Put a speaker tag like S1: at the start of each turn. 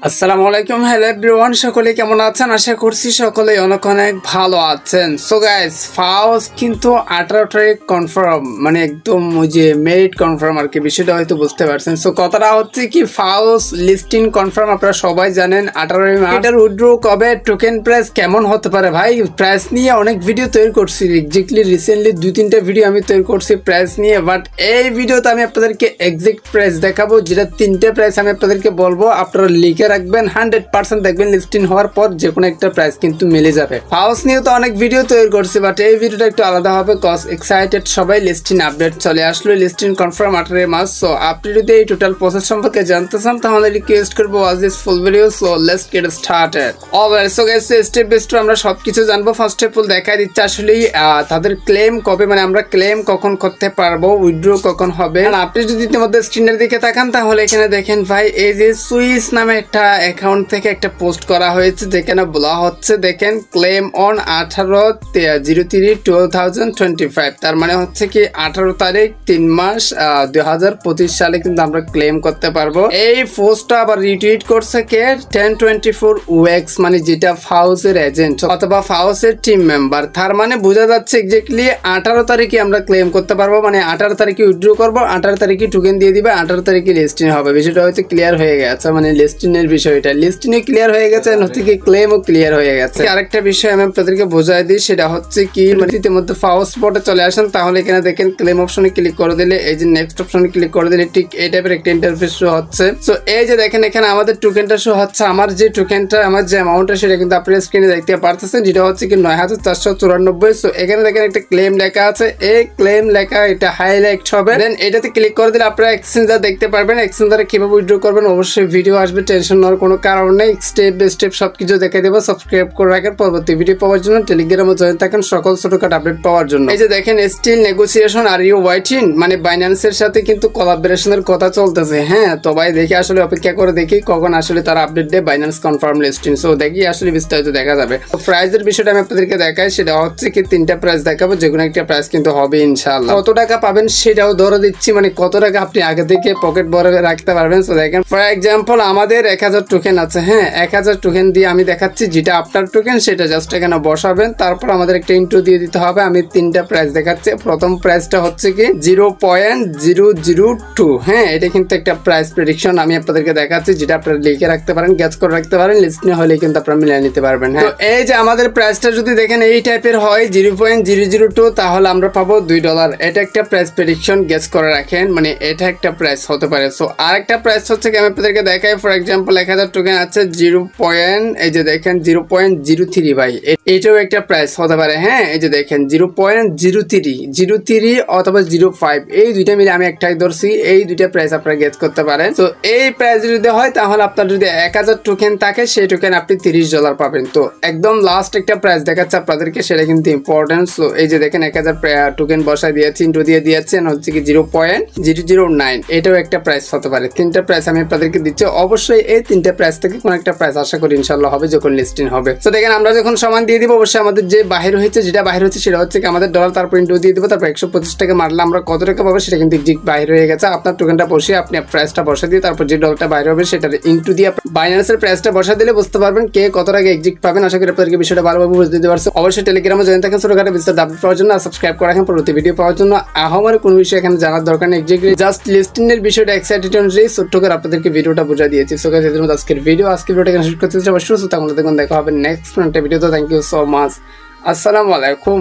S1: আসসালামু আলাইকুম, hello everyone, সকলে কেমন আছেন? আশা করছি সকলে অনেক অনেক ভালো আছেন। সো গাইস, ফাউস কিন্তু 18 তারিখ কনফার্ম, মানে একদম ওই যে মেরিট কনফার্ম আর কি, বিষয়টা হয়তো বুঝতে পারছেন। সো কথাটা হচ্ছে কি, ফাউস লিস্টিং কনফার্ম, আপনারা সবাই জানেন 18 মার্চ। এটার উইথড্র কবে, টোকেন প্রাইস কেমন হতে পারে, ভাই প্রাইস নিয়ে অনেক ভিডিও তৈরি করছি, এক্স্যাক্টলি রিসেন্টলি 2-3টা ভিডিও আমি তৈরি করছি প্রাইস নিয়ে, বাট এই ভিডিওতে আমি আপনাদেরকে এক্সাক্ট প্রাইস দেখাবো, যেটা 3টে প্রাইস আমি আপনাদেরকে বলবো, আপনারা লিখে রাখবেন, 100% দেখবেন লিস্টিং হওয়ার পর যে কোনো একটা প্রাইস কিন্তু মিলে যাবে। ফাউস নিয়ে তো অনেক ভিডিও তৈরি করছি, বাট এই ভিডিওটা একটু আলাদা হবে, কজ এক্সাইটেড সবাই, লিস্টিং আপডেট চলে আসলো, লিস্টিং কনফার্ম 18 মার্চ। সো আপনি যদি এই টোটাল প্রসেস সম্পর্কে জানতে চান তাহলে রিকোয়েস্ট করবো watch this full video. So let's get started. Alright, so guys, step by step আমরা সবকিছু জানবো। ফার্স্ট অফ অল দেখাই দিচ্ছে আসলে তাদের ক্লেম কবে, মানে আমরা ক্লেম কখন করতে পারবো, উইথড্র কখন হবে। আপনি যদি ইতিমধ্যে স্ক্রিনের দিকে তাকান তাহলে এখানে দেখেন ভাই, এই যে সুইস নামে একটা অ্যাকাউন্ট থেকে একটা পোস্ট করা হয়েছে, যেখানে বলা হচ্ছে দেখেন, ক্লেম অন 18/03/2025, তার মানে হচ্ছে কি 18 তারিখ 3 মাস 2025 সালে কিন্তু আমরা ক্লেম করতে পারবো। এই পোস্টটা আবার রিটুইট করছে কে, 1024 ওয়েক্স, মানে যেটা ফাউসের এজেন্ট অথবা ফাউসের টিম মেম্বার। তার মানে বোঝা যাচ্ছে এক্স্যাক্টলি 18 তারিখে আমরা ক্লেম করতে পারবো, মানে 18 তারিখে উইথড্র করবো, 18 তারিখে টোকেন দিয়ে দিবে, 18 তারিখে লিস্টিং হবে। বিষয়টা হয়তো ক্লিয়ার হয়ে গেছে, মানে লিস্টিং এর বিষয়টা, লিস্টিং ক্লিয়ার হয়ে গেছে, হচ্ছে কি ক্লেমও ক্লিয়ার হয়ে গেছে। আরেকটা বিষয় আমি আপনাদেরকে বোঝাই দিই, সেটা হচ্ছে কি, মানে ইতিমধ্যে ফাউস স্পটে চলে আসেন তাহলে এখানে দেখেন ক্লেম অপশনে ক্লিক করে দিলে, এই যে নেক্সট অপশনে ক্লিক করে দিলে ঠিক এই টাইপের একটা ইন্টারফেস শো হচ্ছে। সো এই যে দেখেন এখানে আমাদের টোকেনটা শো হচ্ছে, আমার যে টোকেনটা, আমার যে অ্যামাউন্টটা, সেটা কিন্তু আপনার স্ক্রিনে দেখতে পারতেছেন, যেটা হচ্ছে কি 9494। সো এখানে দেখেন একটা ক্লেম লেখা আছে, এই ক্লেম লেখা এটা হাইলাইট হবে, দেন এটাতে ক্লিক করে দিলে আপনারা এক্সচেঞ্জার দেখতে পারবেন। এক্সচেঞ্জারে কিভাবে উইথড্র করবেন অবশ্যই ভিডিও আসবে, টেনশন নেওয়ার কোনো কারণ নেই, স্টেপ বাই স্টেপ সবকিছু দেখে দেবো। সাবস্ক্রাইব করে রাখেন পরবর্তী ভিডিও পাওয়ার জন্য, টেলিগ্রামে জয়েন থাকেন সকল ছোটখাটো আপডেট পাওয়ার জন্য। এই যে দেখেন, still negotiation are you waiting, মানে বাইন্যান্সের সাথে কিন্তু কোলাবোরেশনের কথা চলতেছে। হ্যাঁ, তো ভাই দেখি, আসলে অপেক্ষা করে দেখি কখন আসলে তারা আপডেট দেয় বাইন্যান্স কনফার্ম লিস্টিং। সো দেখি আসলে বিস্তারিত দেখা যাবে। তো প্রাইসের বিষয়টা আমি আপনাদেরকে দেখাই, সেটা হচ্ছে কি 3টা প্রাইস দেখাবো, যে কোনো একটা প্রাইস কিন্তু হবে ইনশাআল্লাহ। কত টাকা পাবেন সেটাও ধরে দিচ্ছি, মানে কত টাকা আপনি আগে থেকে পকেট ভরে রাখতে পারবেন। সো দেখেন, ফর এক্সাম্পল আমাদের 1000 টোকেন আছে, হ্যাঁ 1000 টোকেন দিয়ে আমি দেখাচ্ছি, যেটা আপনার টোকেন সেটা জাস্ট এখানে বসাবেন, তারপর আমাদের একটা ইন্টু দিয়ে দিতে হবে। আমি 3টা প্রাইস দেখাচ্ছি। প্রথম প্রাইসটা হচ্ছে কি 0.002, হ্যাঁ এটা কিন্তু একটা প্রাইস প্রেডিকশন আমি আপনাদেরকে দেখাচ্ছি, যেটা আপনারা লিখে রাখতে পারেন, গ্যাস করে রাখতে পারেন, লিস্টিং হলে কিন্তু আপনারা মিলিয়ে নিতে পারবেন। তো এই যে আমাদের প্রাইসটা যদি দেখেন এই টাইপের হয় 0.002, তাহলে আমরা পাবো $2। এটা একটা প্রাইস প্রেডিকশন, গ্যাস করে রাখেন, মানে এটা একটা প্রাইস হতে পারে। সো আরেকটা প্রাইস হচ্ছে কি, আমি আপনাদেরকে দেখাই, ফর এক্সাম্পল 1000 টোকেন আছে, এই যে দেখেন 0.03 ভাই, এটাও একটা প্রাইস হতে পারে। হ্যাঁ, এই যে দেখেন 0.03 অথবা 0.5, এই দুইটা মিলে আমি একটাই ধরছি, এই দুইটা প্রাইস আপনারা গেস করতে পারেন। তো এই প্রাইস যদি হয় তাহলে আপনার যদি 1000 টোকেন থাকে, সেই টোকেন আপনি $30 পাবেন। তো একদম লাস্ট একটা প্রাইস দেখাচ্ছে আপনাদেরকে, সেটা কিন্তু ইম্পর্টেন্ট। সো এই যে দেখেন 1000 টোকেন বসায় দিয়েছি, ইন্টু দিয়ে দিয়েছেন হচ্ছে কি 0.009, এটাও একটা প্রাইস হতে পারে। 3টা প্রাইস আমি আপনাদেরকে দিচ্ছি, অবশ্যই এই 3টা প্রাইস থেকে কোন একটা প্রাইস আশা করি ইনশাআল্লাহ হবে যখন লিস্টিং হবে। তো দেখেন আমরা যখন সমান দিয়ে দিব, অবশ্যই আমাদের যে বাহির হয়েছে, যেটা বাহির হচ্ছে সেটা হচ্ছে কি আমাদের $, তারপর ইন্টু দিয়ে দিব, তারপর 125 টাকা মারলে আমরা কত টাকা পাবো সেটা কিন্তু বাহির হয়ে গেছে। আপনার টোকেনটা বসিয়ে আপনি প্রাইসটা বসা দিয়ে, তারপর যে $টা বাইরে হবে সেটার ইন্টু দিয়ে বাইন্যান্সের প্রাইসটা বসা দিলে বুঝতে পারবেন কে কত টাকা এক্সিট পাবেন। আশা করি আপনাদেরকে বিষয়টা ভালোভাবে বুঝতে দিতে পারছে। অবশ্যই টেলিগ্রামে জয়েন থাকেন ছোটখাটো বিস্তারিত আপডেট পাওয়ার জন্য, আর সাবস্ক্রাইব করে রাখেন পরবর্তী ভিডিও পাওয়ার জন্য। আমার কোনো বিষয় এখানে জানার দরকার নেই, এক্স্যাক্টলি জাস্ট লিস্টিং এর বিষয়টা এক্সাইটেড অনুযায়ী ছোট্ট করে আপনাদেরকে ভিডিওটা বুঝা দিয়েছি। সো গাইস, এর মধ্যে আজকের ভিডিওটা এখানে শেষ করতে চাই। অবশ্যই দেখা হবে নেক্সট ভিডিওতে। Thank you so much. আসসালামু আলাইকুম।